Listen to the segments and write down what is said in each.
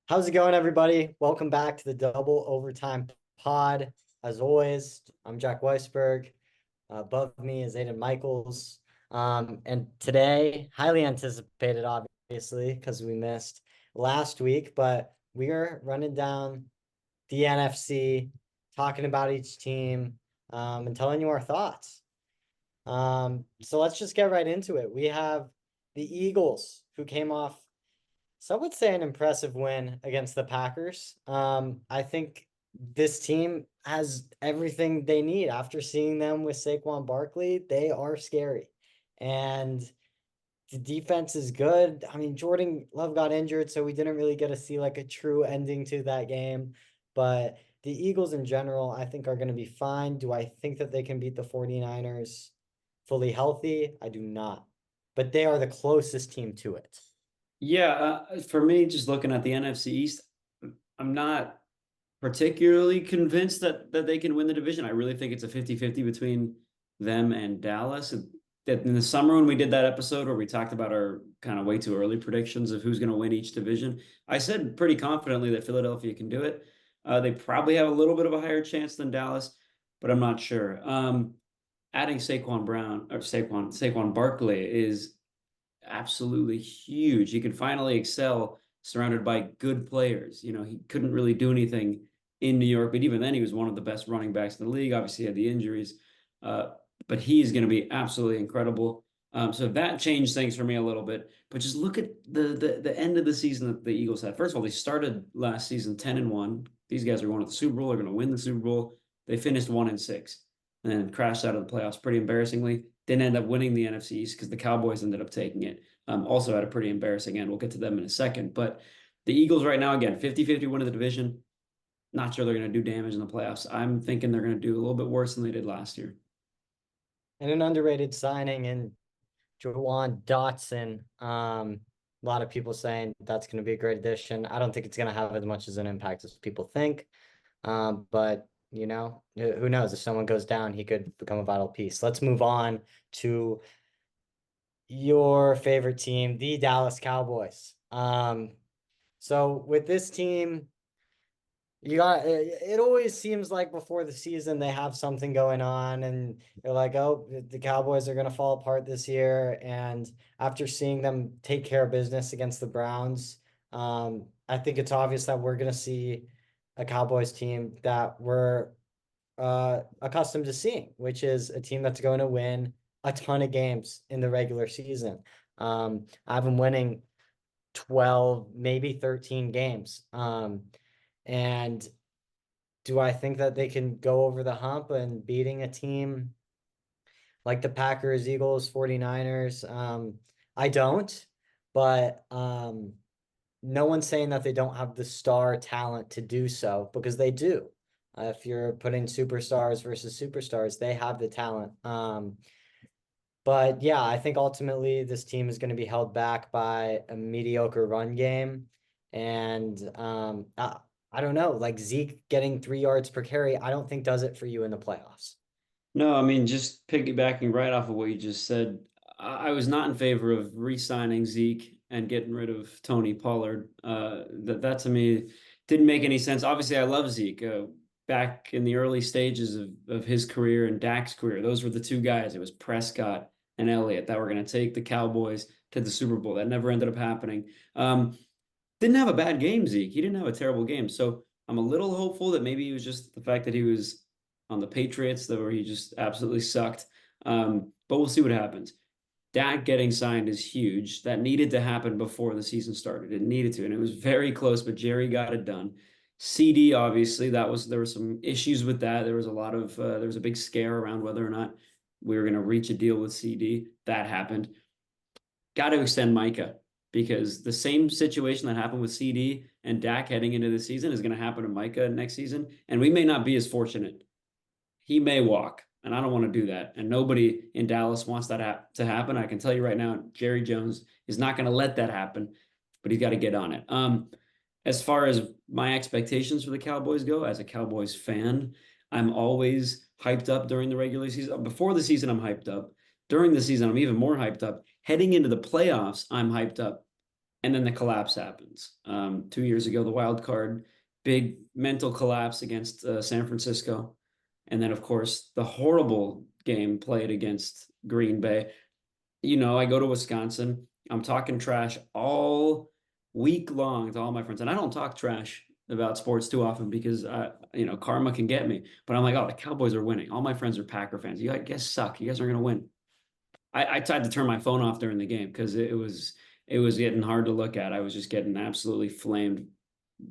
How's it going, everybody? Welcome back to the Double Overtime Pod. As always, I'm Jack Weisberg. Above me is Aidan Michaels. And today, highly anticipated, obviously, because we missed last week, but we are running down the NFC, talking about each team, and telling you our thoughts. So let's just get right into it. We have the Eagles, who came off some would say an impressive win against the Packers. I think this team has everything they need. After seeing them with Saquon Barkley, they are scary. And the defense is good. I mean, Jordan Love got injured, so we didn't really get to see like a true ending to that game. But the Eagles in general, I think, are going to be fine. Do I think that they can beat the 49ers fully healthy? I do not. But they are the closest team to it. Yeah, for me, just looking at the NFC East, I'm not particularly convinced that they can win the division. I really think it's a 50-50 between them and Dallas. That in the summer when we did that episode where we talked about our kind of way too early predictions of who's going to win each division, I said pretty confidently that Philadelphia can do it. They probably have a little bit of a higher chance than Dallas, but I'm not sure. Adding Saquon Barkley is absolutely huge. He can finally excel surrounded by good players. You know, he couldn't really do anything in New York, but even then, he was one of the best running backs in the league. Obviously, he had the injuries, but he's going to be absolutely incredible. So that changed things for me a little bit. But just look at the end of the season that the Eagles had. First of all, they started last season 10-1. These guys are going to the Super Bowl. They're going to win the Super Bowl. They finished 1-6 and then crashed out of the playoffs pretty embarrassingly. Didn't end up winning the NFC East because the Cowboys ended up taking it. Also had a pretty embarrassing end. We'll get to them in a second. But the Eagles right now, again, 50-50 win of the division. Not sure they're going to do damage in the playoffs. I'm thinking they're going to do a little bit worse than they did last year. And an underrated signing in Jawan Dotson. A lot of people saying that's going to be a great addition. I don't think it's going to have as much as an impact as people think. But who knows? If someone goes down, he could become a vital piece. Let's move on to your favorite team, the Dallas Cowboys. So with this team, it always seems like before the season they have something going on and they're like, oh, the Cowboys are going to fall apart this year. And after seeing them take care of business against the Browns, I think it's obvious that we're going to see a Cowboys team that we're accustomed to seeing, which is a team that's going to win a ton of games in the regular season. I have them winning 12, maybe 13 games. And do I think that they can go over the hump and beating a team like the Packers, Eagles, 49ers? I don't, but no one's saying that they don't have the star talent to do so because they do. If you're putting superstars versus superstars, they have the talent. But yeah, I think ultimately this team is going to be held back by a mediocre run game. And I don't know, like Zeke getting 3 yards per carry, I don't think does it for you in the playoffs. No, I mean, just piggybacking right off of what you just said, I was not in favor of re-signing Zeke and getting rid of Tony Pollard. That to me didn't make any sense. Obviously, I love Zeke. Back in the early stages of his career and Dak's career, those were the two guys. It was Prescott and Elliott that were going to take the Cowboys to the Super Bowl. That never ended up happening. Didn't have a bad game, Zeke. He didn't have a terrible game. So I'm a little hopeful that maybe it was just the fact that he was on the Patriots, that where he just absolutely sucked. But we'll see what happens. Dak getting signed is huge. That needed to happen before the season started. It needed to, and it was very close, but Jerry got it done. CD, obviously, there were some issues with that. There was a lot of there was a big scare around whether or not we were going to reach a deal with CD. That happened. Got to extend Micah because the same situation that happened with CD and Dak heading into the season is going to happen to Micah next season, and we may not be as fortunate. He may walk, and I don't want to do that. And nobody in Dallas wants that to happen. I can tell you right now, Jerry Jones is not going to let that happen, but he's got to get on it. As far as my expectations for the Cowboys go, as a Cowboys fan, I'm always hyped up during the regular season. Before the season, I'm hyped up. During the season, I'm even more hyped up. Heading into the playoffs, I'm hyped up. and then the collapse happens. 2 years ago, the wild card, big mental collapse against San Francisco. And then, of course, the horrible game played against Green Bay. I go to Wisconsin. I'm talking trash all week long to all my friends. And I don't talk trash about sports too often because karma can get me. But I'm like, oh, the Cowboys are winning. All my friends are Packer fans. You guys suck. You guys are gonna win. I tried to turn my phone off during the game because it was getting hard to look at. I was just getting absolutely flamed,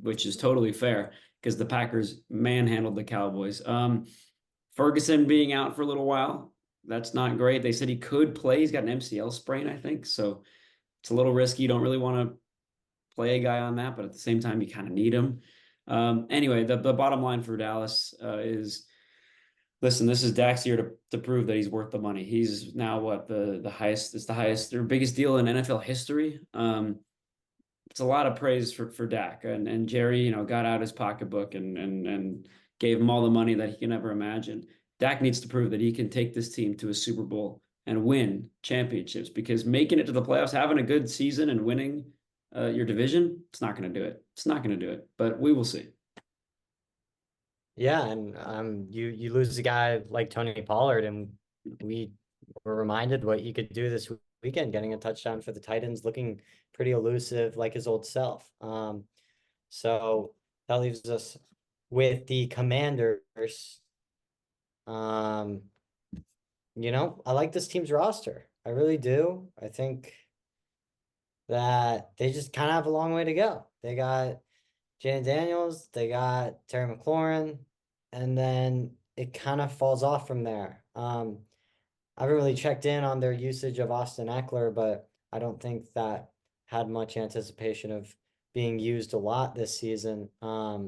which is totally fair because the Packers manhandled the Cowboys. Ferguson being out for a little while, that's not great. They said he could play. He's got an MCL sprain, I think. So it's a little risky. You don't really want to play a guy on that, but at the same time, you kind of need him. Anyway, the bottom line for Dallas is, listen, this is Dak's year to prove that he's worth the money. He's now what the highest, it's the highest or biggest deal in NFL history. It's a lot of praise for Dak, and Jerry, got out his pocketbook and gave him all the money that he can ever imagine. Dak needs to prove that he can take this team to a Super Bowl and win championships, because making it to the playoffs, having a good season and winning your division, it's not going to do it. It's not going to do it, but we will see. Yeah, and you lose a guy like Tony Pollard, and we were reminded what he could do this weekend, getting a touchdown for the Titans, looking pretty elusive like his old self. So that leaves us with the Commanders. I like this team's roster. I really do. I think that they just kind of have a long way to go. They got Jaden Daniels, they got Terry McLaurin, and then it kind of falls off from there. I haven't really checked in on their usage of Austin Eckler, but I don't think that had much anticipation of being used a lot this season. I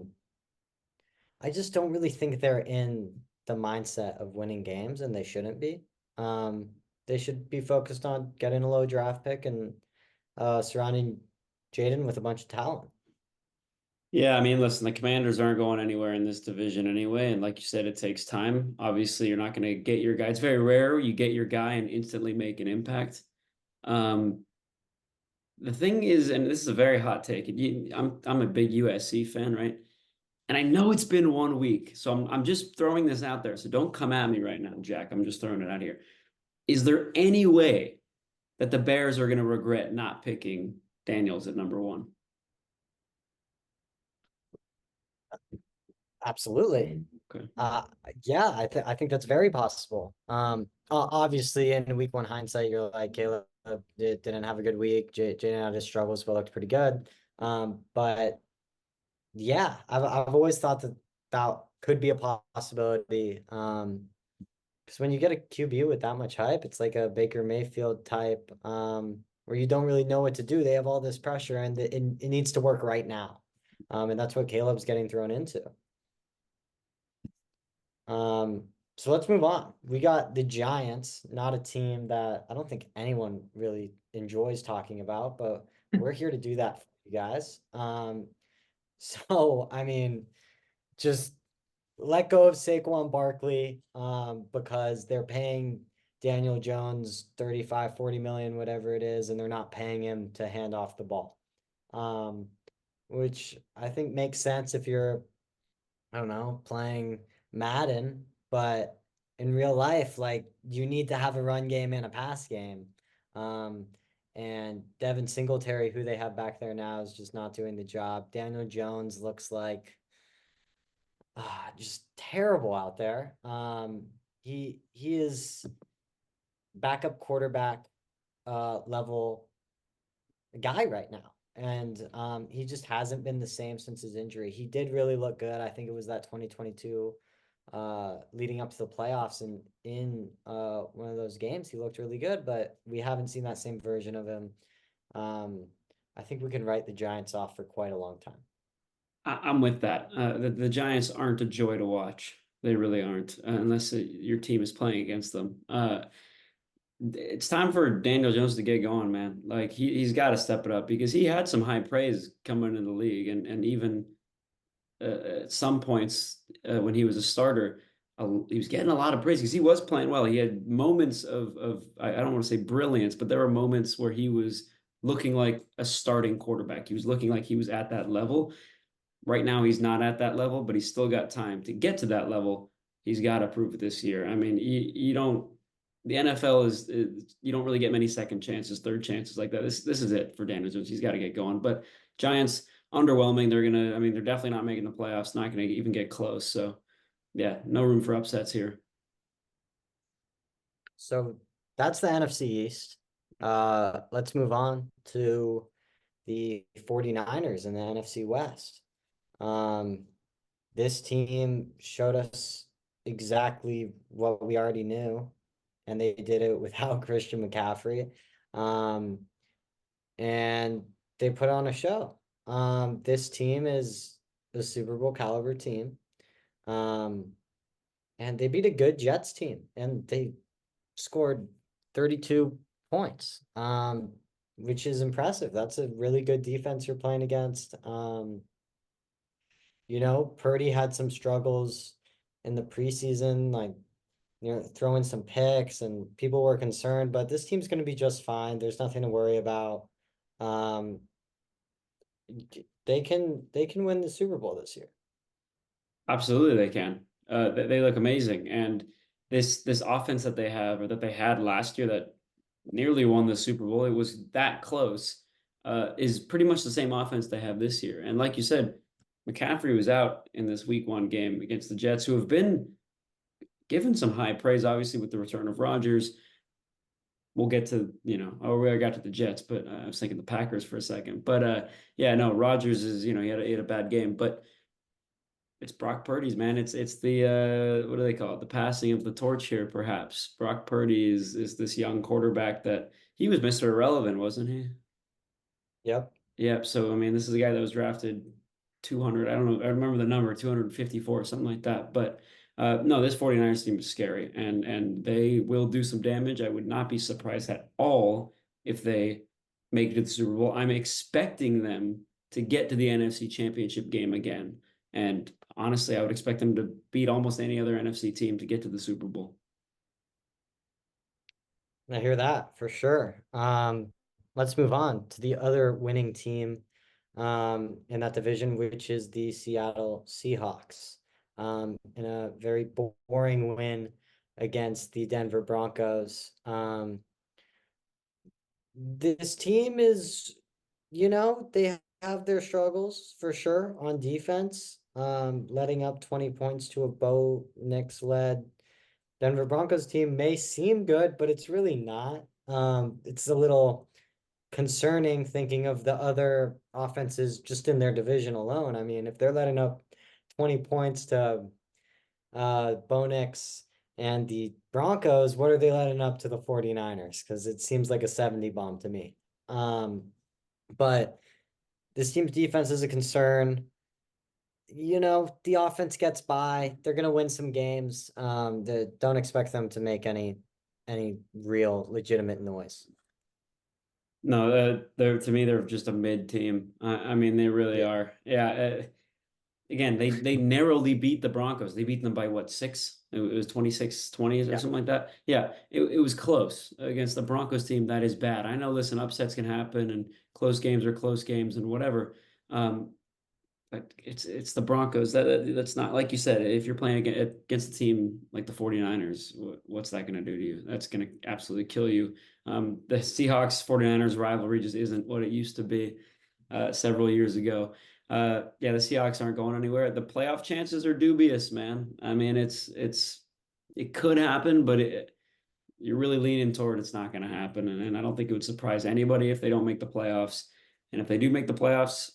just don't really think they're in the mindset of winning games, and they shouldn't be. They should be focused on getting a low draft pick and surrounding Jaden with a bunch of talent. Yeah, I mean, listen, the Commanders aren't going anywhere in this division anyway. And like you said, it takes time. Obviously, you're not going to get your guy. It's very rare you get your guy and instantly make an impact. Um, the thing is, and this is a very hot take, I'm a big USC fan, right? And I know it's been 1 week, so I'm just throwing this out there. So don't come at me right now, Jack. I'm just throwing it out here. Is there any way that the Bears are going to regret not picking Daniels at number one? Absolutely. Okay. Yeah, I think that's very possible. Obviously, in week one hindsight, you're like, Caleb didn't have a good week. Jaden had his struggles, but looked pretty good. But yeah, I've always thought that could be a possibility. Because when you get a QB with that much hype, it's like a Baker Mayfield type, where you don't really know what to do. They have all this pressure, and it needs to work right now. And that's what Caleb's getting thrown into. So let's move on. We got the Giants, not a team that I don't think anyone really enjoys talking about, but we're here to do that for you guys. So I mean, just let go of Saquon Barkley, because they're paying Daniel Jones 35, 40 million, whatever it is, and they're not paying him to hand off the ball. Which I think makes sense if you're, I don't know, playing Madden, but in real life, like, you need to have a run game and a pass game. Um, and Devin Singletary, who they have back there now, is just not doing the job. Daniel Jones looks like just terrible out there. He is backup quarterback level guy right now. And he just hasn't been the same since his injury. He did really look good. I think it was that 2022 leading up to the playoffs, and in one of those games he looked really good, but we haven't seen that same version of him. I think we can write the Giants off for quite a long time. I'm with that. The Giants aren't a joy to watch. They really aren't, unless your team is playing against them. It's time for Daniel Jones to get going, man. Like he's got to step it up, because he had some high praise coming into the league, and even at some points when he was a starter, he was getting a lot of praise because he was playing well. He had moments of I don't want to say brilliance, but there were moments where he was looking like a starting quarterback. He was looking like he was at that level. Right now, he's not at that level, but he's still got time to get to that level. He's got to prove it this year. I mean, you don't. The NFL is you don't really get many second chances, third chances like that. This is it for Daniel Jones. He's got to get going. But Giants underwhelming. They're gonna. I mean, they're definitely not making the playoffs. Not gonna even get close. So yeah, no room for upsets here. So that's the NFC East. Let's move on to the 49ers in the NFC West. Um, this team showed us exactly what we already knew, and they did it without Christian McCaffrey. Um, and they put on a show. This team is a Super Bowl caliber team. Um, and they beat a good Jets team, and they scored 32 points, which is impressive. That's a really good defense you're playing against. Purdy had some struggles in the preseason, like, throwing some picks, and people were concerned, but this team's going to be just fine. There's nothing to worry about. Um, they can win the Super Bowl this year. Absolutely, they can. They look amazing, and this offense that they have or that they had last year that nearly won the Super Bowl, it was that close, is pretty much the same offense they have this year. And like you said, McCaffrey was out in this Week 1 game against the Jets, who have been given some high praise, obviously with the return of Rodgers. We'll get to, we already got to the Jets, but I was thinking the Packers for a second. But yeah, no, Rodgers is, he had a bad game, but it's Brock Purdy's, man. It's the what do they call it? The passing of the torch here, perhaps. Brock Purdy is this young quarterback that he was Mr. Irrelevant, wasn't he? Yep. Yep. So I mean, this is a guy that was drafted 200. I don't know. I remember the number 254, something like that. But no, this 49ers team is scary, and they will do some damage. I would not be surprised at all if they make it to the Super Bowl. I'm expecting them to get to the NFC Championship game again. And honestly, I would expect them to beat almost any other NFC team to get to the Super Bowl. I hear that for sure. Let's move on to the other winning team in that division, which is the Seattle Seahawks. In a very boring win against the Denver Broncos. This team is, they have their struggles for sure on defense. Letting up 20 points to a Bo Nix led Denver Broncos team may seem good, but it's really not. It's a little concerning thinking of the other offenses just in their division alone. I mean, if they're letting up 20 points to Bo Nix and the Broncos, what are they letting up to the 49ers? Because it seems like a 70 bomb to me. But this team's defense is a concern. The offense gets by. They're gonna win some games. Don't expect them to make any real legitimate noise. No, they're to me they're just a mid team. I mean, they really Yeah. are. Yeah. Again, they narrowly beat the Broncos. They beat them by what, 6? It was 26-20 or Yeah. something like that. Yeah, it was close against the Broncos team. That is bad. I know, listen, upsets can happen and close games are close games and whatever. But it's the Broncos. That's not, like you said, if you're playing against a team like the 49ers, what's that going to do to you? That's going to absolutely kill you. The Seahawks 49ers rivalry just isn't what it used to be several years ago. Yeah, the Seahawks aren't going anywhere. The playoff chances are dubious, man. I mean, it could happen, but you're really leaning toward it's not going to happen. And I don't think it would surprise anybody if they don't make the playoffs. And if they do make the playoffs,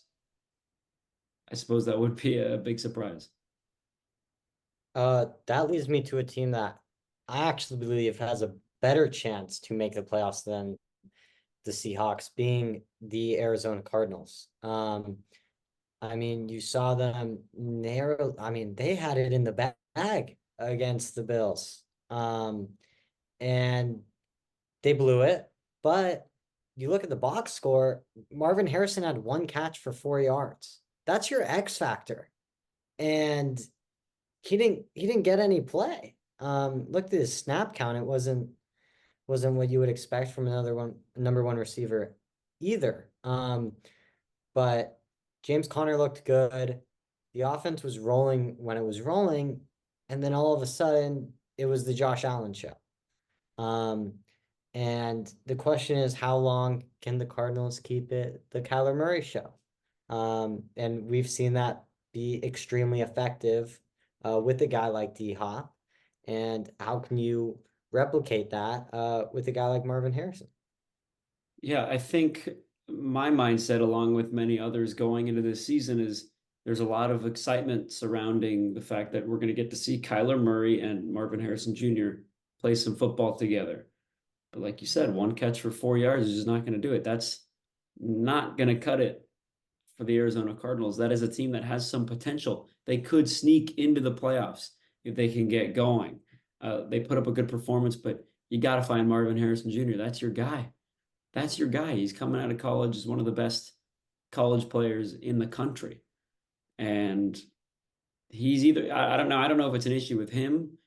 I suppose that would be a big surprise. That leads me to a team that I actually believe has a better chance to make the playoffs than the Seahawks, being the Arizona Cardinals. I mean, you saw them narrow. I mean, they had it in the bag against the Bills. And they blew it. But you look at the box score, Marvin Harrison had 1 catch for 4 yards. That's your X factor. And he didn't get any play. Looked at his snap count, it wasn't what you would expect from another number one receiver either. But James Conner looked good. The offense was rolling when it was rolling, and then all of a sudden it was the Josh Allen show. Um, and the question is, how long can the Cardinals keep it the Kyler Murray show? And we've seen that be extremely effective with a guy like D Hop. And how can you replicate that with a guy like Marvin Harrison? Yeah, I think my mindset, along with many others going into this season, is there's a lot of excitement surrounding the fact that we're going to get to see Kyler Murray and Marvin Harrison Jr. play some football together. But like you said, one catch for 4 yards is just not going to do it. That's not going to cut it for the Arizona Cardinals. That is a team that has some potential. They could sneak into the playoffs if they can get going. They put up a good performance, but you got to find Marvin Harrison Jr. That's your guy. That's your guy. He's coming out of college as one of the best college players in the country. And he's either, I don't know. I don't know if it's an issue with him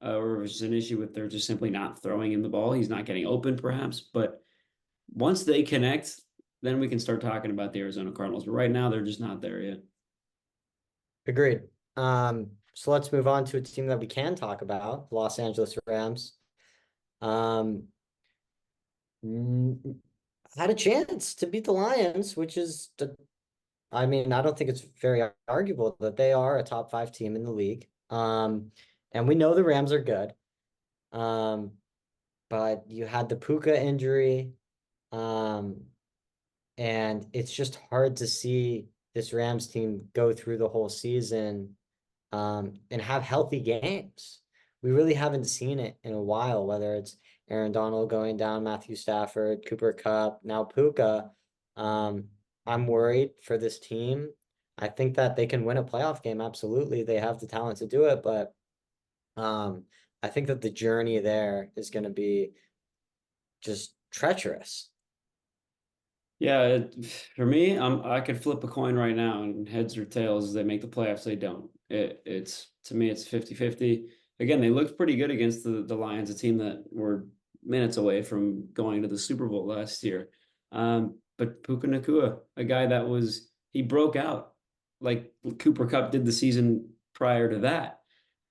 or if it's an issue with they're just simply not throwing him the ball. He's not getting open, perhaps. But once they connect, then we can start talking about the Arizona Cardinals. But right now, they're just not there yet. Agreed. So let's move on to a team that we can talk about, Los Angeles Rams. Um, had a chance to beat the Lions, which is, I mean, I don't think it's very arguable that they are a top five team in the league. And we know the Rams are good. Um, but you had the Puka injury. Um, and it's just hard to see this Rams team go through the whole season and have healthy games. We really haven't seen it in a while, whether it's Aaron Donald going down, Matthew Stafford, Cooper Kupp, now Puka. Um, I'm worried for this team. I think that they can win a playoff game. Absolutely. They have the talent to do it, but um, I think that the journey there is going to be just treacherous. Yeah, for me, I could flip a coin right now and heads or tails. They make the playoffs, they don't. It's to me, it's 50-50. Again, they looked pretty good against the Lions, a team that were minutes away from going to the Super Bowl last year. But Puka Nacua, a guy that he broke out like Cooper Kupp did the season prior to that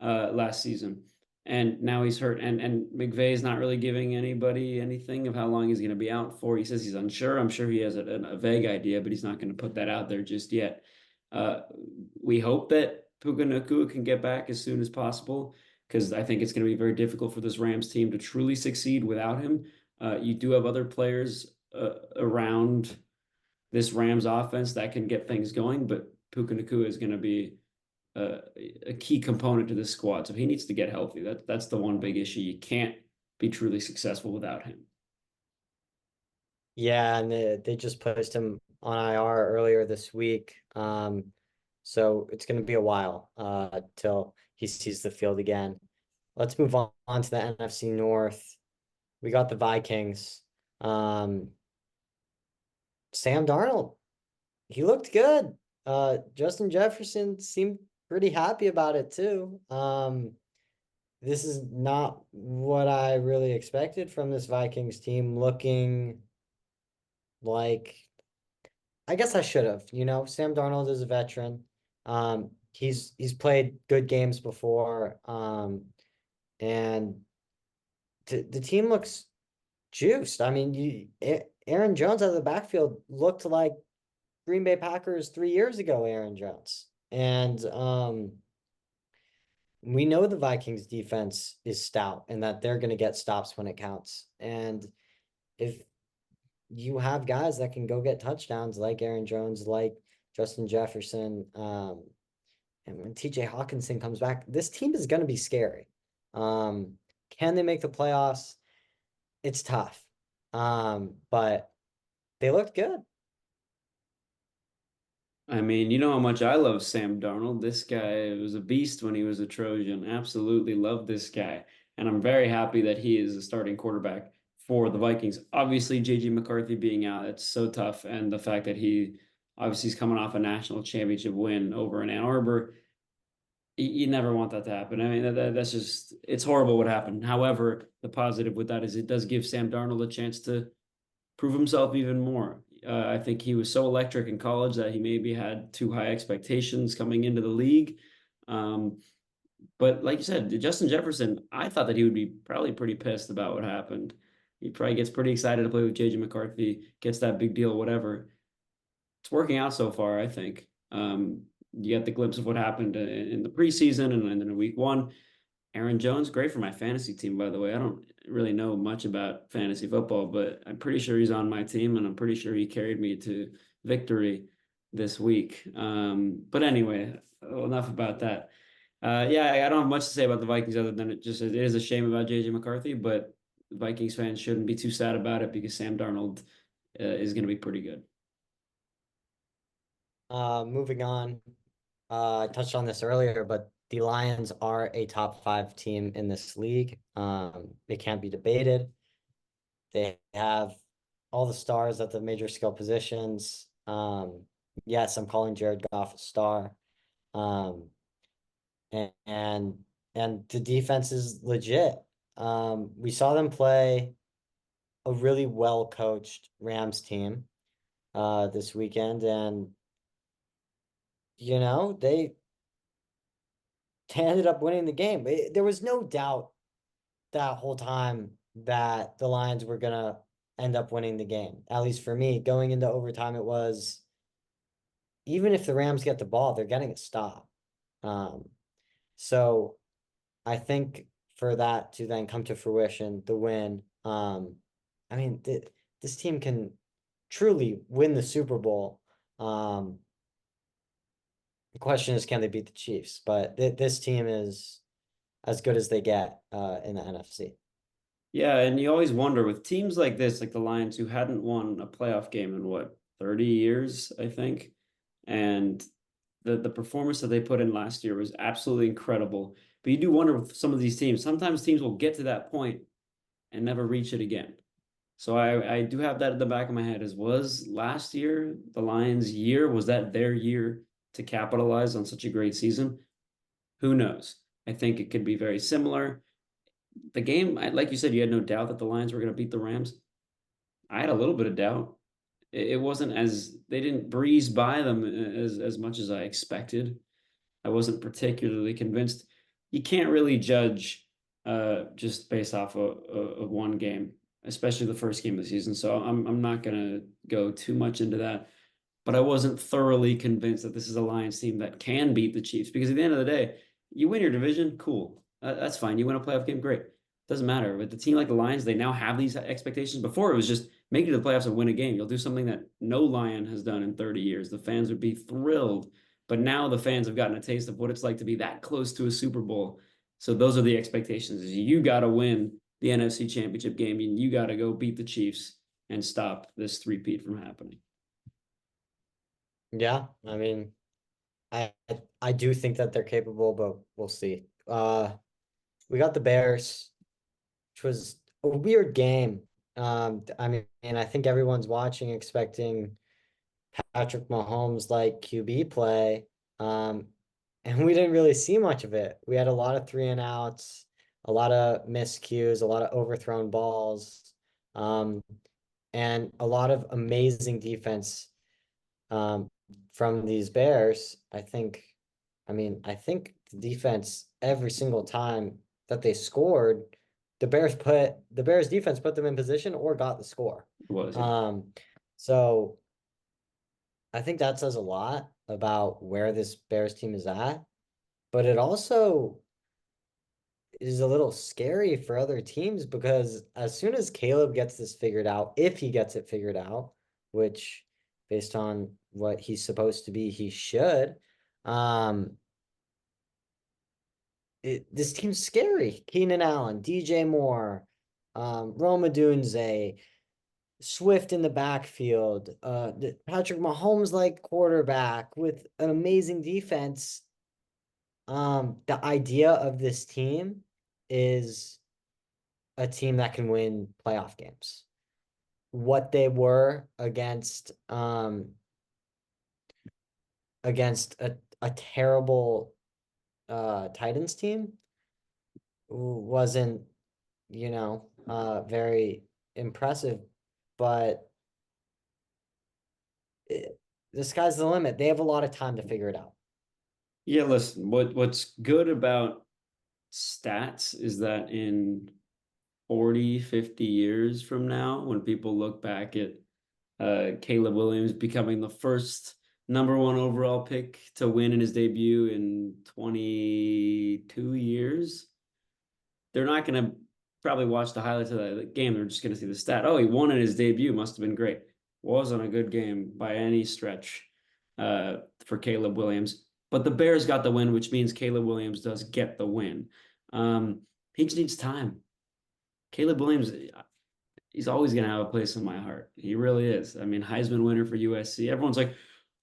last season. And now he's hurt, and McVay's not really giving anybody anything of how long he's going to be out for. He says he's unsure. I'm sure he has a vague idea, but he's not going to put that out there just yet. Uh, we hope that Puka Nacua can get back as soon as possible because I think it's going to be very difficult for this Rams team to truly succeed without him. You do have other players around this Rams offense that can get things going, but Puka Nacua is going to be a key component to this squad. So he needs to get healthy. That's the one big issue. You can't be truly successful without him. Yeah, and they just placed him on IR earlier this week. So it's going to be a while till he sees the field again. Let's move on to the NFC North. We got the Vikings. Um, Sam Darnold, he looked good. Justin Jefferson seemed pretty happy about it too. This is not what I really expected from this Vikings team, looking like I guess I should have. Sam Darnold is a veteran. He's played good games before. And the team looks juiced. I mean, Aaron Jones out of the backfield looked like Green Bay Packers 3 years ago, Aaron Jones. And we know the Vikings defense is stout and that they're going to get stops when it counts. And if you have guys that can go get touchdowns like Aaron Jones, like Justin Jefferson, and when TJ Hawkinson comes back, this team is going to be scary. Can they make the playoffs? It's tough. But they looked good. I mean, you know how much I love Sam Darnold. This guy was a beast when he was a Trojan. Absolutely love this guy. And I'm very happy that he is a starting quarterback for the Vikings. Obviously, JJ McCarthy being out, it's so tough. And the fact that he obviously is coming off a national championship win over in Ann Arbor, you never want that to happen. I mean, that's it's horrible what happened. However, the positive with that is it does give Sam Darnold a chance to prove himself even more. I think he was so electric in college that he maybe had too high expectations coming into the league. Um, but like you said, Justin Jefferson, I thought that he would be probably pretty pissed about what happened. He probably gets pretty excited to play with JJ McCarthy, gets that big deal, whatever. It's working out so far, I think. You get the glimpse of what happened in the preseason and then in week one. Aaron Jones, great for my fantasy team, by the way. I don't really know much about fantasy football, but I'm pretty sure he's on my team, and I'm pretty sure he carried me to victory this week. But anyway, enough about that. Yeah, I don't have much to say about the Vikings other than it is a shame about JJ McCarthy, but Vikings fans shouldn't be too sad about it because Sam Darnold is going to be pretty good. Moving on. I touched on this earlier, but the Lions are a top five team in this league. It can't be debated. They have all the stars at the major skill positions. Yes, I'm calling Jared Goff a star. Um, and and, and the defense is legit. We saw them play a really well coached Rams team this weekend, and they ended up winning the game. There was no doubt that whole time that the Lions were gonna end up winning the game. At least for me, going into overtime, it was even if the Rams get the ball, they're getting a stop. Um, so I think for that to then come to fruition, the win, I mean, this team can truly win the Super Bowl. Um, the question is, can they beat the Chiefs? But this team is as good as they get in the NFC. Yeah, and you always wonder with teams like this, like the Lions, who hadn't won a playoff game in what, 30 years, I think. And the performance that they put in last year was absolutely incredible. But you do wonder with some of these teams, sometimes teams will get to that point and never reach it again. So I do have that at the back of my head as was last year, the Lions' year, was that their year to capitalize on such a great season? Who knows? I think it could be very similar. The game, like you said, you had no doubt that the Lions were going to beat the Rams. I had a little bit of doubt. It wasn't as they didn't breeze by them as much as I expected. I wasn't particularly convinced. You can't really judge just based off of one game, especially the first game of the season. So I'm not gonna go too much into that. But I wasn't thoroughly convinced that this is a Lions team that can beat the Chiefs because at the end of the day, you win your division, cool. That's fine. You win a playoff game, great. Doesn't matter. But the team like the Lions, they now have these expectations. Before it was just make it to the playoffs and win a game. You'll do something that no Lion has done in 30 years. The fans would be thrilled. But now the fans have gotten a taste of what it's like to be that close to a Super Bowl. So those are the expectations. Is you got to win the NFC Championship game and you got to go beat the Chiefs and stop this three-peat from happening. Yeah, I mean, I I do think that they're capable, but we'll see. We got the Bears, which was a weird game. I mean, and I think everyone's watching, expecting Patrick Mahomes like QB play. And we didn't really see much of it. We had a lot of three and outs, a lot of miscues, a lot of overthrown balls, um, and a lot of amazing defense um, from these Bears. I think the defense every single time that they scored, the Bears defense put them in position or got the score. It was, yeah. So I think that says a lot about where this Bears team is at, but it also is a little scary for other teams because as soon as Caleb gets this figured out, if he gets it figured out, which based on what he's supposed to be, he should, um, this team's scary. Keenan Allen, DJ Moore, Roma Dunze, Swift in the backfield, Patrick Mahomes like quarterback with an amazing defense. The idea of this team is a team that can win playoff games. What they were against a terrible Titans team wasn't, very impressive. but the sky's the limit. They have a lot of time to figure it out. Yeah, listen, what's good about stats is that in 40, 50 years from now, when people look back at Caleb Williams becoming the first number one overall pick to win in his debut in 22 years, they're not going to probably watch the highlights of the game. They're just going to see the stat. Oh, he won in his debut. Must have been great. Wasn't a good game by any stretch for Caleb Williams. But the Bears got the win, which means Caleb Williams does get the win. He just needs time. Caleb Williams, he's always going to have a place in my heart. He really is. I mean, Heisman winner for USC. Everyone's like,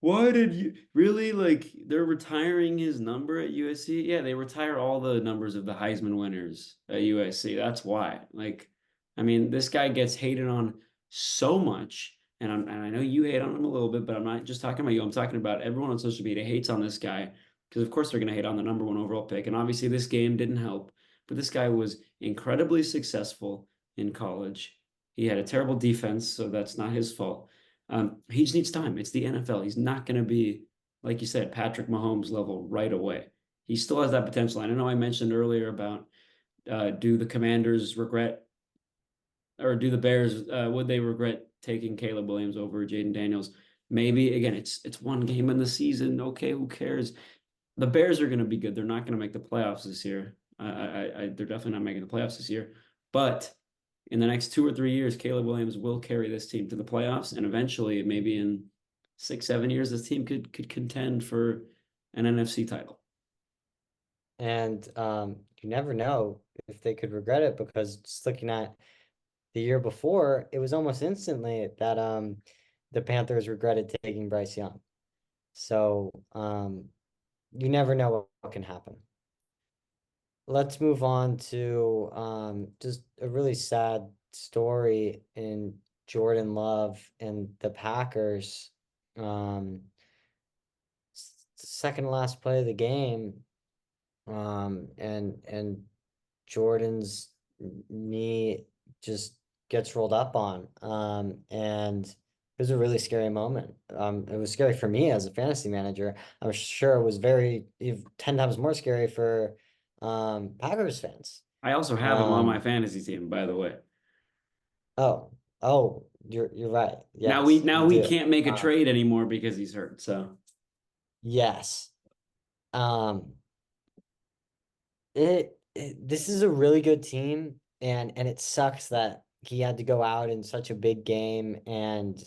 why did you really like they're retiring his number at USC? Yeah, they retire all the numbers of the Heisman winners at USC. That's why. Like, I mean, this guy gets hated on so much. And I know you hate on him a little bit, but I'm not just talking about you. I'm talking about everyone on social media hates on this guy because, of course, they're going to hate on the number one overall pick. And obviously, this game didn't help. But this guy was incredibly successful in college. He had a terrible defense, so that's not his fault. He just needs time. It's the NFL. He's not going to be, like you said, Patrick Mahomes level right away. He still has that potential. And I know I mentioned earlier about do the Commanders regret, or do the Bears, would they regret taking Caleb Williams over Jaden Daniels? Maybe. Again, it's one game in the season. Okay, who cares? The Bears are going to be good. They're not going to make the playoffs this year. They're definitely not making the playoffs this year. But in the next 2 or 3 years, Caleb Williams will carry this team to the playoffs, and eventually, maybe in 6, 7 years, this team could contend for an NFC title. And you never know if they could regret it because just looking at the year before, it was almost instantly that the Panthers regretted taking Bryce Young. So you never know what can happen. Let's move on to just a really sad story in Jordan Love and the Packers. Second last play of the game, and Jordan's knee just gets rolled up on. And it was a really scary moment. It was scary for me as a fantasy manager. I'm sure it was 10 times more scary for Packers fans. I also have him on my fantasy team, by the way. Oh, oh, you're right. Now we Yes, now you we do. can't make a trade anymore because he's hurt. So Yes. Um, this is a really good team, and it sucks that he had to go out in such a big game, and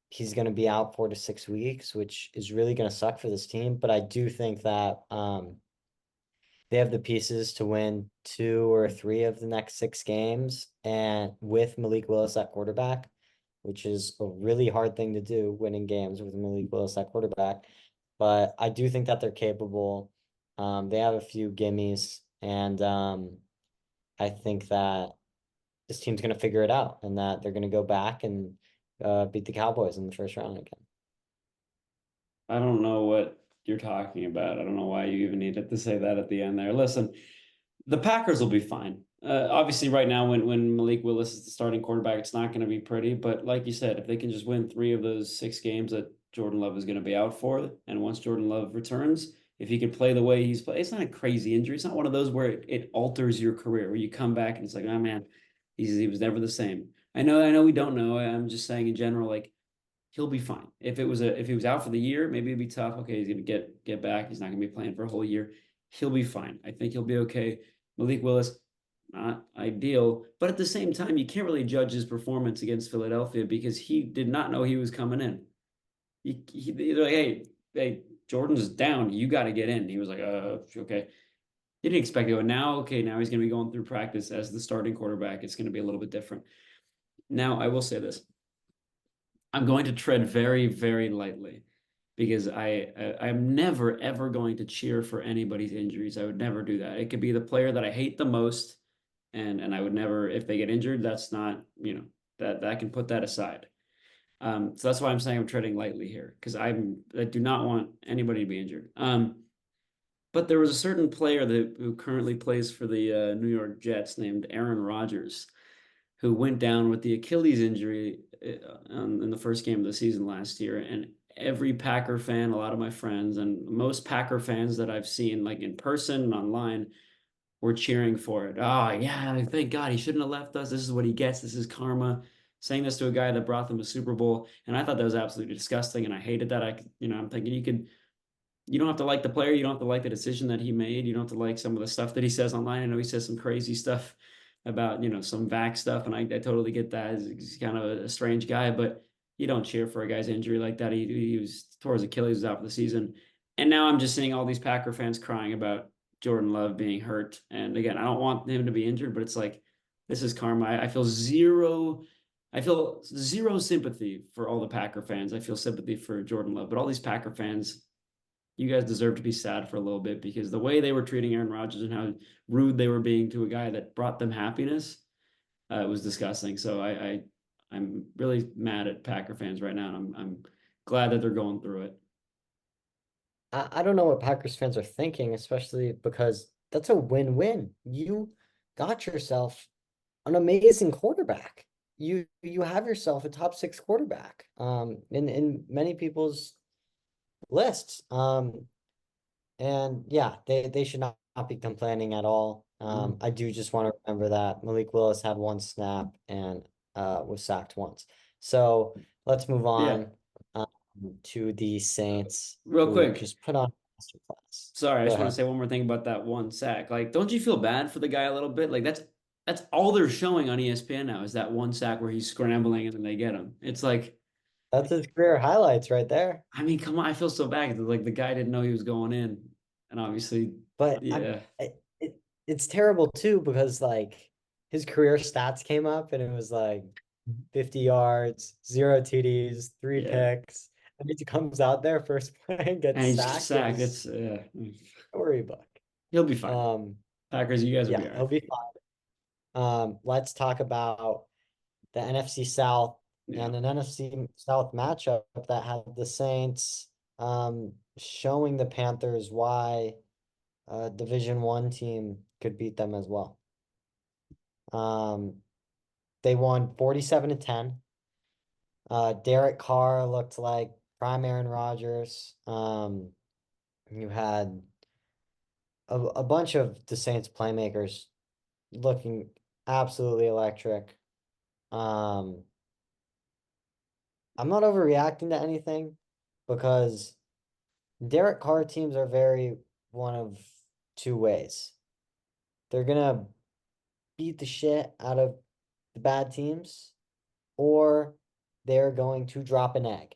he's going to be out 4 to 6 weeks, which is really going to suck for this team. But I do think that they have the pieces to win 2 or 3 of the next 6 games, and with Malik Willis at quarterback, which is a really hard thing to do, winning games with Malik Willis at quarterback. But I do think that they're capable. They have a few gimmies, and I think that this team's going to figure it out, and that they're going to go back and beat the Cowboys in the first round again. I don't know what you're talking about. I don't know why you even needed to say that at the end there. Listen, the Packers will be fine. Obviously, right now, when Malik Willis is the starting quarterback, it's not going to be pretty. But like you said, if they can just win 3 of those 6 games that Jordan Love is going to be out for, and once Jordan Love returns, if he can play the way he's played, it's not a crazy injury. It's not one of those where it alters your career, where you come back and it's like, oh man, he was never the same. I know we don't know. I'm just saying in general, like he'll be fine. If he was out for the year, maybe it'd be tough. Okay, he's gonna get back. He's not gonna be playing for a whole year. He'll be fine. I think he'll be okay. Malik Willis, not ideal, but at the same time, you can't really judge his performance against Philadelphia because he did not know he was coming in. They're like, hey, Jordan's down. You got to get in. He was like, okay. He didn't expect it. Now, okay, now he's going to be going through practice as the starting quarterback. It's going to be a little bit different. Now, I will say this. I'm going to tread very, very lightly because I'm never ever going to cheer for anybody's injuries. I would never do that. It could be the player that I hate the most, and I would never, if they get injured, that's not, that can put that aside. So that's why I'm saying I'm treading lightly here because I do not want anybody to be injured. But there was a certain player who currently plays for the New York Jets named Aaron Rodgers. who went down with the Achilles injury in the first game of the season last year. And every Packer fan, a lot of my friends, and most Packer fans that I've seen, like in person and online, were cheering for it. Oh, yeah, thank God he shouldn't have left us. This is what he gets. This is karma. Saying this to a guy that brought them a Super Bowl. And I thought that was absolutely disgusting. And I hated that. I'm thinking you don't have to like the player. You don't have to like the decision that he made. You don't have to like some of the stuff that he says online. I know he says some crazy stuff about, some vax stuff. And I totally get that. He's kind of a strange guy, but you don't cheer for a guy's injury like that. He was tore his Achilles, was out for the season. And now I'm just seeing all these Packer fans crying about Jordan Love being hurt. And again, I don't want him to be injured, but it's like, this is karma. I feel zero sympathy for all the Packer fans. I feel sympathy for Jordan Love, but all these Packer fans, you guys deserve to be sad for a little bit because the way they were treating Aaron Rodgers and how rude they were being to a guy that brought them happiness, was disgusting. So I'm really mad at Packer fans right now, and I'm glad that they're going through it. I don't know what Packers fans are thinking, especially because that's a win-win. You got yourself an amazing quarterback. You have yourself a top six quarterback in many people's lists. And yeah, they should not be complaining at all. I do just want to remember that Malik Willis had one snap and was sacked once. So let's move Yeah, on um, to the Saints, real who quick. just put on a masterclass. Sorry, I Go just want to ahead. say one more thing about that one sack. Like, don't you feel bad for the guy a little bit? Like that's all they're showing on ESPN now is that one sack where he's scrambling and then they get him. It's like, That's his career highlights right there. I mean, come on, I feel so bad. Like the guy didn't know he was going in, and obviously, But yeah, it's terrible too because like his career stats came up and it was like 50 yards, zero TDs, three yeah, picks. And he comes out there first play and and gets he's sacked. It sacked. was It's storybook. he'll be fine. Um, Packers, you guys will be yeah, all he'll right. be fine. Let's talk about the NFC South Yeah. and an NFC South matchup that had the Saints showing the Panthers why a Division One team could beat them as well. Um, they won 47-10. Derek Carr looked like prime Aaron Rodgers. You had a bunch of the Saints playmakers looking absolutely electric. Um, I'm not overreacting to anything because Derek Carr teams are very one of two ways. They're gonna beat the shit out of the bad teams, or they're going to drop an egg.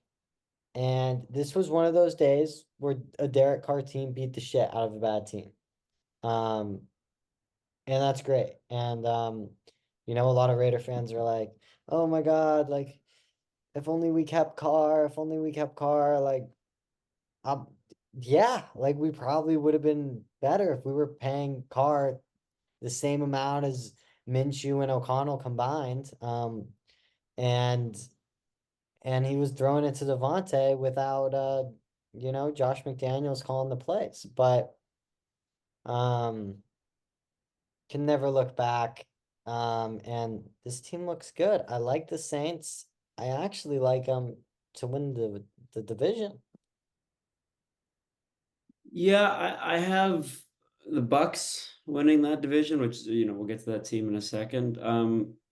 And this was one of those days where a Derek Carr team beat the shit out of a bad team. Um, and that's great. And a lot of Raider fans are like, "Oh my God, like if only we kept Carr, if only we kept Carr, like um yeah, like we probably would have been better if we were paying Carr the same amount as Minshew and O'Connell combined. And he was throwing it to Devontae without Josh McDaniels calling the plays. But um can never look back. And this team looks good. I like the Saints. I actually like them to win the division. Yeah, I have the Bucks winning that division, which we'll get to that team in a second.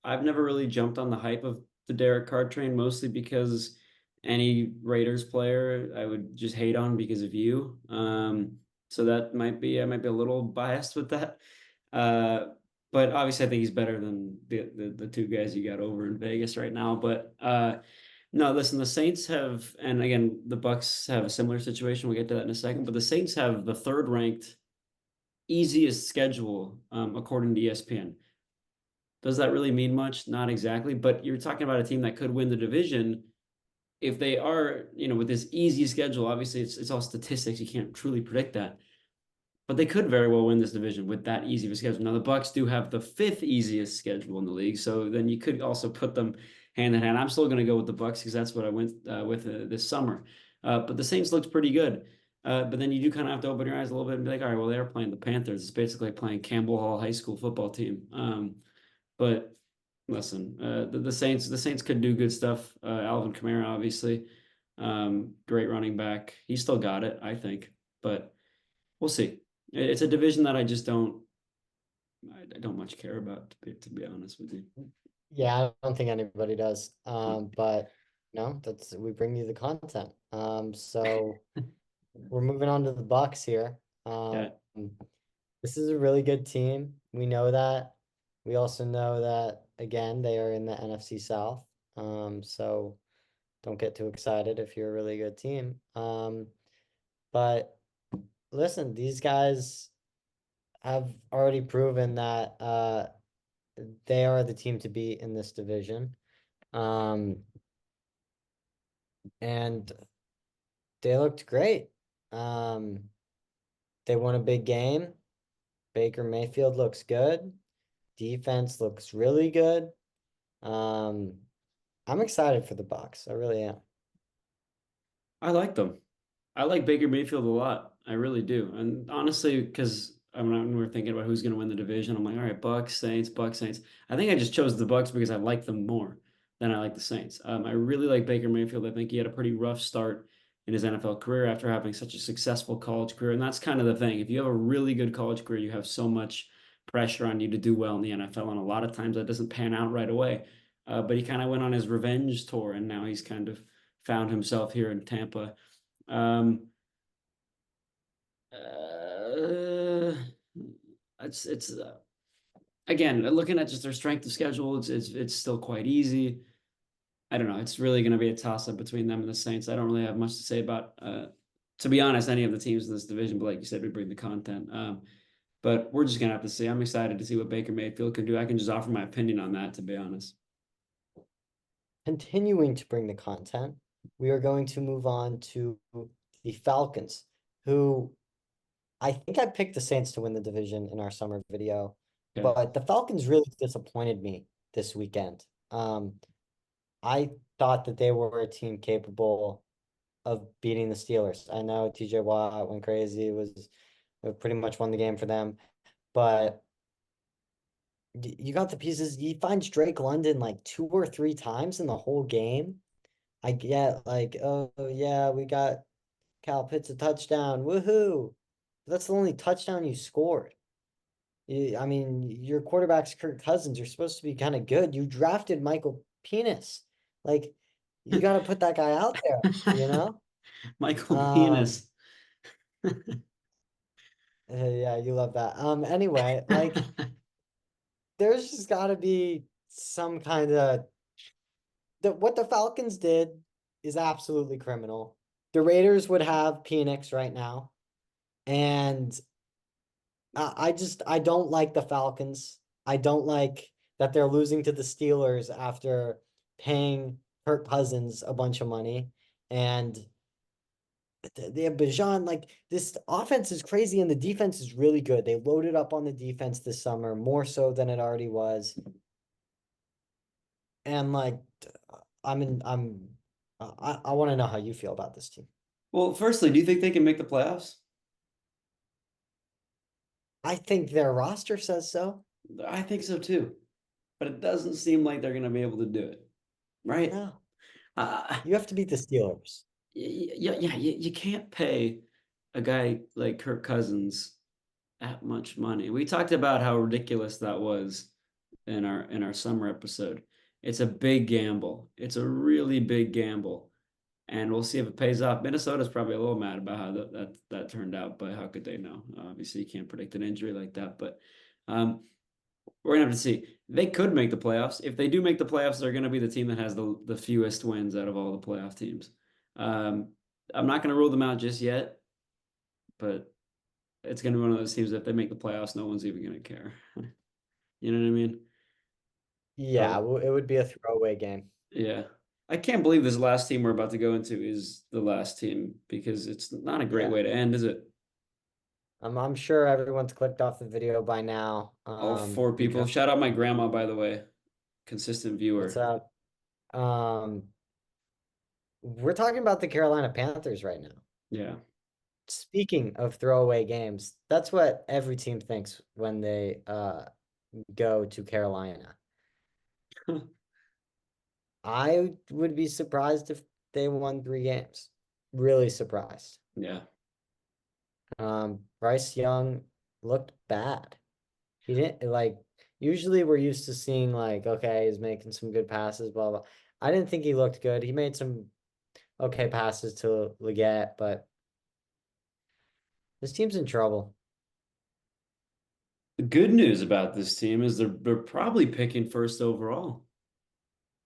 I've never really jumped on the hype of the Derek Carr train, mostly because any Raiders player I would just hate on because of you. So that I might be a little biased with that. Uh, but obviously I think he's better than the two guys you got over in Vegas right now. But no, listen, the Saints have, and again, the Bucks have a similar situation. We'll get to that in a second, but the Saints have the third ranked easiest schedule, according to ESPN. Does that really mean much? Not exactly, but you're talking about a team that could win the division if they are, with this easy schedule. Obviously, it's all statistics. You can't truly predict that, but they could very well win this division with that easy of a schedule. Now the Bucks do have the fifth easiest schedule in the league, so then you could also put them hand in hand. I'm still going to go with the Bucks because that's what I went with this summer. But the Saints looked pretty good. But then you do kind of have to open your eyes a little bit and be like, all right, well, they are playing the Panthers. It's basically like playing Campbell Hall High School football team. But listen, the Saints could do good stuff. Alvin Kamara, obviously, great running back. He still got it, I think, but we'll see. It's a division that I don't much care about, to be honest with you. Yeah, I don't think anybody does. But no, that's we bring you the content. So we're moving on to the Bucks here. Yeah, This is a really good team. We know that. We also know that again, they are in the NFC South. So don't get too excited if you're a really good team. But listen, these guys have already proven that they are the team to beat in this division. Um, and they looked great. Um, they won a big game. Baker Mayfield looks good. Defense looks really good. Um, I'm excited for the Bucks. I really am. I like them. I like Baker Mayfield a lot. I really do. And honestly, because when we're thinking about who's going to win the division, I'm like, all right, Bucks, Saints, Bucks, Saints. I think I just chose the Bucks because I like them more than I like the Saints. I really like Baker Mayfield. I think he had a pretty rough start in his NFL career after having such a successful college career. And that's kind of the thing. If you have a really good college career, you have so much pressure on you to do well in the NFL. And a lot of times that doesn't pan out right away. But he kind of went on his revenge tour, and now he's kind of found himself here in Tampa. Um, uh, it's again, looking at just their strength of schedule, it's still quite easy. I don't know. It's really going to be a toss up between them and the Saints. I don't really have much to say about, to be honest, any of the teams in this division. But like you said, we bring the content. But we're just gonna have to see. I'm excited to see what Baker Mayfield can do. I can just offer my opinion on that, to be honest. Continuing to bring the content, we are going to move on to the Falcons, who I think I picked the Saints to win the division in our summer video, Okay. but the Falcons really disappointed me this weekend. I thought that they were a team capable of beating the Steelers. I know TJ Watt went crazy, was pretty much won the game for them, but you got the pieces. He finds Drake London like 2 or 3 times in the whole game. I get like, oh yeah, we got Cal Pitts a touchdown, woohoo! That's the only touchdown you scored. I mean, your quarterback's Kirk Cousins. You're supposed to be kind of good. You drafted Michael Penis. Like, you got to put that guy out there, you know? Michael Um, Penis. yeah, you love that. Anyway, like, there's just got to be some kind of what the Falcons did is absolutely criminal. The Raiders would have Penix right now, and I don't like the Falcons. I don't like that they're losing to the Steelers after paying Kirk Cousins a bunch of money. And they have Bijan, like this offense is crazy and the defense is really good. They loaded up on the defense this summer, more so than it already was. And like I want to know how you feel about this team. Well, firstly, do you think they can make the playoffs? I think their roster says so. I think so too, but it doesn't seem like they're going to be able to do it, right? No, Uh, you have to beat the Steelers. yeah, you can't pay a guy like Kirk Cousins that much money. We talked about how ridiculous that was in our summer episode. It's a big gamble. It's a really big gamble, and we'll see if it pays off. Minnesota's probably a little mad about how that turned out, but how could they know? Obviously, you can't predict an injury like that, but um, we're gonna have to see. They could make the playoffs. If they do make the playoffs, they're gonna be the team that has the fewest wins out of all the playoff teams. Um, I'm not gonna rule them out just yet, but it's gonna be one of those teams that if they make the playoffs, no one's even gonna care. You know what I mean? Yeah, But it would be a throwaway game. yeah, I can't believe this last team we're about to go into is the last team because it's not a great Yeah. way to end, is it? I'm sure everyone's clicked off the video by now. All four people. Because Shout out my grandma, by the way, consistent what's viewer. up? Um, we're talking about the Carolina Panthers right now. Yeah. Speaking of throwaway games, that's what every team thinks when they go to Carolina. I would be surprised if they won 3 games. Really surprised. Yeah. Bryce Young looked bad. He didn't like usually we're used to seeing like, okay, he's making some good passes, blah blah. I didn't think he looked good. He made some okay passes to Leggett, but this team's in trouble. The good news about this team is they're probably picking first overall.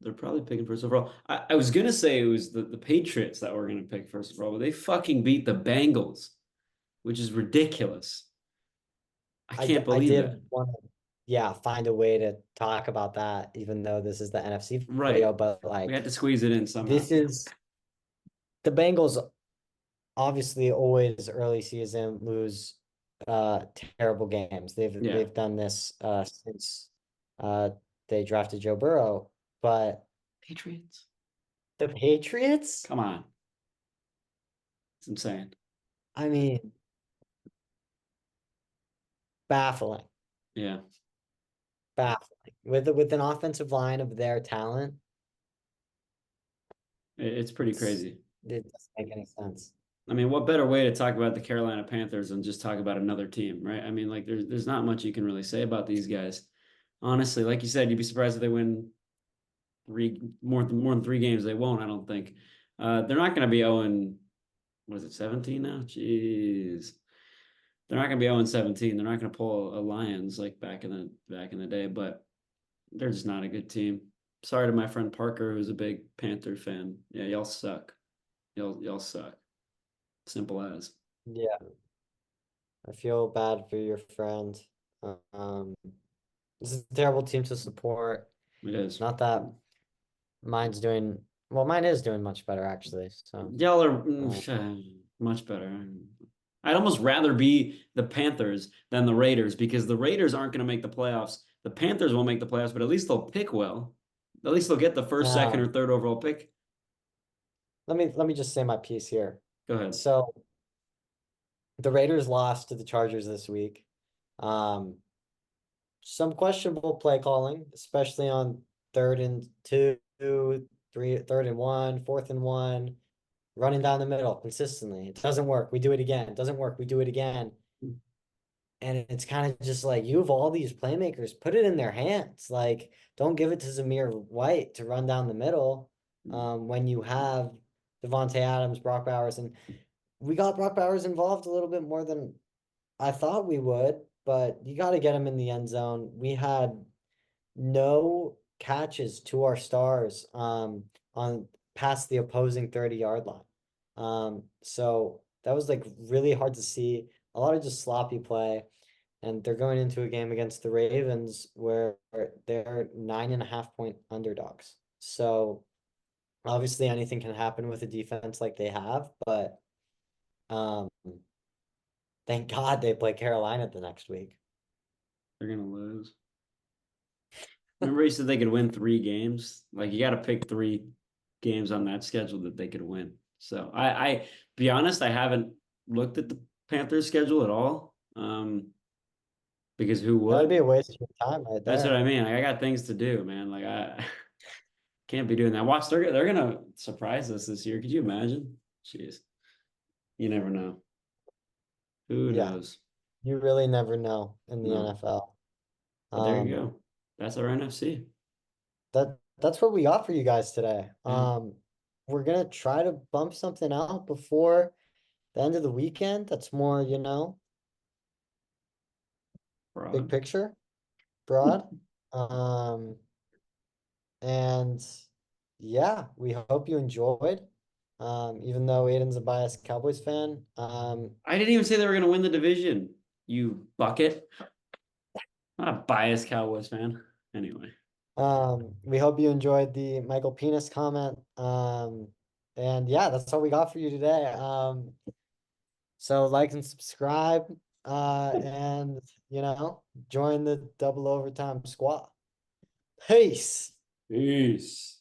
They're probably picking first overall. I was gonna say it was the Patriots that were gonna pick first overall, but they fucking beat the Bengals, which is ridiculous. I can't I believe that. did want to, yeah, find a way to talk about that, even though this is the NFC Right. video, but We like had to squeeze it in somehow. this is the Bengals obviously always early season lose terrible games. Yeah. They've done this since uh they drafted Joe Burrow, but Patriots? the Patriots, Come on. It's insane. I mean, baffling, Yeah. baffling. With an offensive line of their talent, It's pretty crazy. it doesn't make any sense. I mean, what better way to talk about the Carolina Panthers than just talk about another team, right? I mean, like there's not much you can really say about these guys. Honestly, like you said, you'd be surprised if they win more than 3 games. They won't, I don't think. They're not going to be 0, what is it, 17 now? Jeez. They're not going to be 0-17. They're not going to pull a Lions like back in the day, but they're just not a good team. Sorry to my friend Parker, who's a big Panther fan. Yeah, y'all suck. Y'all suck. Simple as. Yeah, I feel bad for your friend. Um, this is a terrible team to support. It is. Not that mine's doing well, mine is doing much better actually. So Y'all are uh, much better. I'd almost rather be the Panthers than the Raiders because the Raiders aren't going to make the playoffs. The Panthers won't make the playoffs, but at least they'll pick well. At least they'll get the first, second, now or third overall pick. let me just say my piece here. Go ahead. So the Raiders lost to the Chargers this week. Um, some questionable play calling, especially on 3rd and 2, third and 1, 4th and 1, running down the middle consistently. It doesn't work. We do it again. It doesn't work. We do it again. And it's kind of just like you have all these playmakers, put it in their hands. Like, don't give it to Zamir White to run down the middle. When you have Devontae Adams, Brock Bowers, and we got Brock Bowers involved a little bit more than I thought we would, but you got to get him in the end zone. We had no catches to our stars on past the opposing 30-yard line. So that was like really hard to see. A lot of just sloppy play. And they're going into a game against the Ravens where they're 9.5 point underdogs. So obviously anything can happen with a defense like they have, but um thank God they play Carolina the next week. They're going to lose. Remember, you said they could win 3 games? Like, you got to pick 3 games on that schedule that they could win. So, be honest, I haven't looked at the Panthers schedule at all. Because who That'd be would? a waste of your time right That's what there. I mean. Like, I got things to do, man. Like, I can't be doing that. Watch, they're gonna surprise us this year. Could you imagine? Jeez, you never know. Who Yeah, knows? you really never know in the No, NFL. but there you Um, go. That's our NFC. that's what we got for you guys today. Yeah, We're gonna try to bump something out before the end of the weekend. That's more, big broad. picture, broad. Um, and yeah, we hope you enjoyed. Even though Aiden's a biased Cowboys fan. I didn't even say they were gonna win the division. You bucket. Not a biased Cowboys fan. Anyway, We hope you enjoyed the Michael Penis comment. And yeah, that's all we got for you today. So like and subscribe, and join the double overtime squad. Peace. peace.